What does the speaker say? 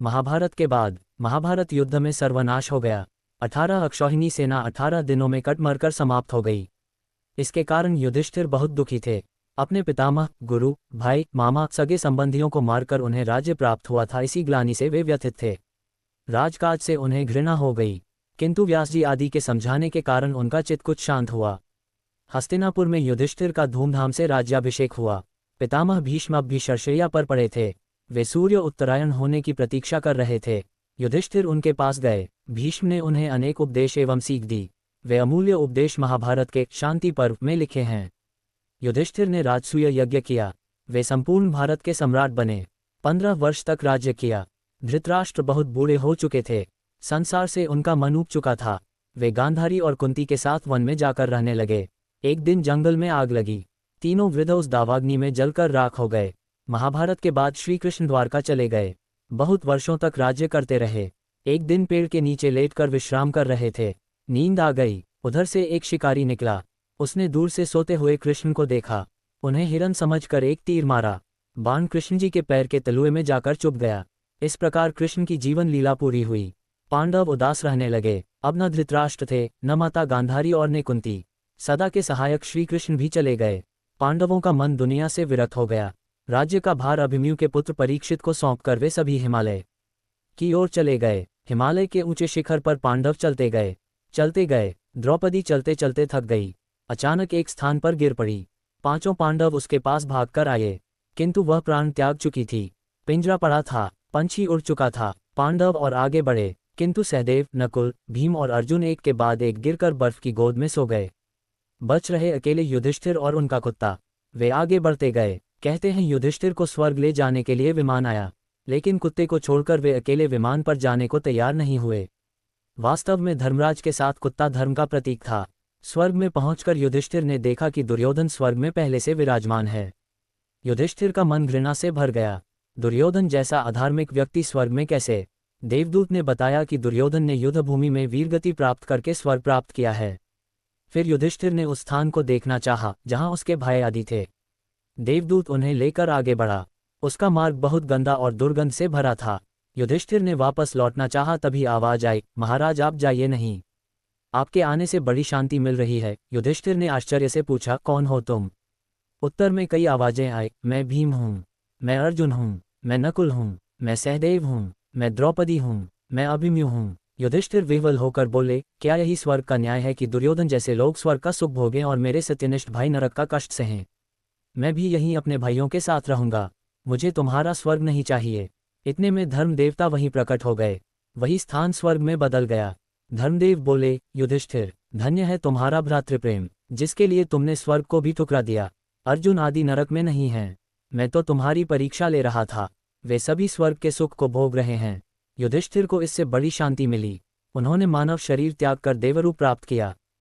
महाभारत के बाद महाभारत युद्ध में सर्वनाश हो गया। 18 अक्षौहिणी सेना 18 दिनों में कट मरकर समाप्त हो गई। इसके कारण युधिष्ठिर बहुत दुखी थे। अपने पितामह, गुरु, भाई, मामा, सगे संबंधियों को मारकर उन्हें राज्य प्राप्त हुआ था, इसी ग्लानि से वे व्यथित थे। राजकाज से उन्हें घृणा हो गई, किंतु व्यासजी आदि के समझाने के कारण उनका चित्त कुछ शांत हुआ। हस्तिनापुर में युधिष्ठिर का धूमधाम से राज्याभिषेक हुआ। पितामह भीष्म अब भी शरशैया पर पड़े थे। वे सूर्य उत्तरायण होने की प्रतीक्षा कर रहे थे। युधिष्ठिर उनके पास गए। भीष्म ने उन्हें अनेक उपदेश एवं सीख दी। वे अमूल्य उपदेश महाभारत के शांति पर्व में लिखे हैं। युधिष्ठिर ने राजसूय यज्ञ किया। वे संपूर्ण भारत के सम्राट बने। 15 वर्ष तक राज्य किया। धृतराष्ट्र बहुत बूढ़े हो चुके थे। संसार से उनका मन ऊब चुका था। वे गांधारी और कुंती के साथ वन में जाकर रहने लगे। एक दिन जंगल में आग लगी। तीनों वृद्ध उस दावाग्नि में जलकर राख हो गए। महाभारत के बाद श्री कृष्ण द्वारका चले गए। बहुत वर्षों तक राज्य करते रहे। एक दिन पेड़ के नीचे लेटकर विश्राम कर रहे थे। नींद आ गई। उधर से एक शिकारी निकला। उसने दूर से सोते हुए कृष्ण को देखा। उन्हें हिरन समझकर एक तीर मारा। बाण कृष्ण जी के पैर के तलुए में जाकर चुभ गया। इस प्रकार कृष्ण की जीवन लीला पूरी हुई। पांडव उदास रहने लगे। अब न धृतराष्ट्र थे, न माता गांधारी और न कुंती। सदा के सहायक श्री कृष्ण भी चले गए। पांडवों का मन दुनिया से विरक्त हो गया। राज्य का भार अभिमन्यु के पुत्र परीक्षित को सौंपकर वे सभी हिमालय की ओर चले गए। हिमालय के ऊंचे शिखर पर पांडव चलते गए। द्रौपदी चलते चलते थक गई। अचानक एक स्थान पर गिर पड़ी। पांचों पांडव उसके पास भागकर आए, किंतु वह प्राण त्याग चुकी थी। पिंजरा पड़ा था, पंछी उड़ चुका था। पांडव और आगे बढ़े, किंतु सहदेव, नकुल, भीम और अर्जुन एक के बाद एक गिरकर बर्फ की गोद में सो गए। बच रहे अकेले युधिष्ठिर और उनका कुत्ता। वे आगे बढ़ते गए। कहते हैं युधिष्ठिर को स्वर्ग ले जाने के लिए विमान आया, लेकिन कुत्ते को छोड़कर वे अकेले विमान पर जाने को तैयार नहीं हुए। वास्तव में धर्मराज के साथ कुत्ता धर्म का प्रतीक था। स्वर्ग में पहुंचकर युधिष्ठिर ने देखा कि दुर्योधन स्वर्ग में पहले से विराजमान है। युधिष्ठिर का मन घृणा से भर गया। दुर्योधन जैसा अधार्मिक व्यक्ति स्वर्ग में कैसे? देवदूत ने बताया कि दुर्योधन ने युद्धभूमि में वीरगति प्राप्त करके स्वर्ग प्राप्त किया है। फिर युधिष्ठिर ने उस स्थान को देखना चाहा जहां उसके भाई आदि थे। देवदूत उन्हें लेकर आगे बढ़ा। उसका मार्ग बहुत गंदा और दुर्गंध से भरा था। युधिष्ठिर ने वापस लौटना चाहा, तभी आवाज आई, महाराज आप जाइए नहीं, आपके आने से बड़ी शांति मिल रही है। युधिष्ठिर ने आश्चर्य से पूछा, कौन हो तुम? उत्तर में कई आवाजें आई, मैं भीम हूँ, मैं अर्जुन हूँ, मैं नकुल हूँ, मैं सहदेव हूँ, मैं द्रौपदी हूँ, मैं अभिमन्यु हूँ। युधिष्ठिर विह्वल होकर बोले, क्या यही स्वर्ग का न्याय है कि दुर्योधन जैसे लोग स्वर्ग का सुख भोगें और मेरे सत्यनिष्ठ भाई नरक का कष्ट सहें? मैं भी यहीं अपने भाइयों के साथ रहूंगा। मुझे तुम्हारा स्वर्ग नहीं चाहिए। इतने में धर्म देवता वहीं प्रकट हो गए। वही स्थान स्वर्ग में बदल गया। धर्मदेव बोले, युधिष्ठिर, धन्य है तुम्हारा भ्रातृप्रेम, जिसके लिए तुमने स्वर्ग को भी ठुकरा दिया। अर्जुन आदि नरक में नहीं हैं। मैं तो तुम्हारी परीक्षा ले रहा था। वे सभी स्वर्ग के सुख को भोग रहे हैं। युधिष्ठिर को इससे बड़ी शांति मिली। उन्होंने मानव शरीर त्याग कर देवरूप प्राप्त किया।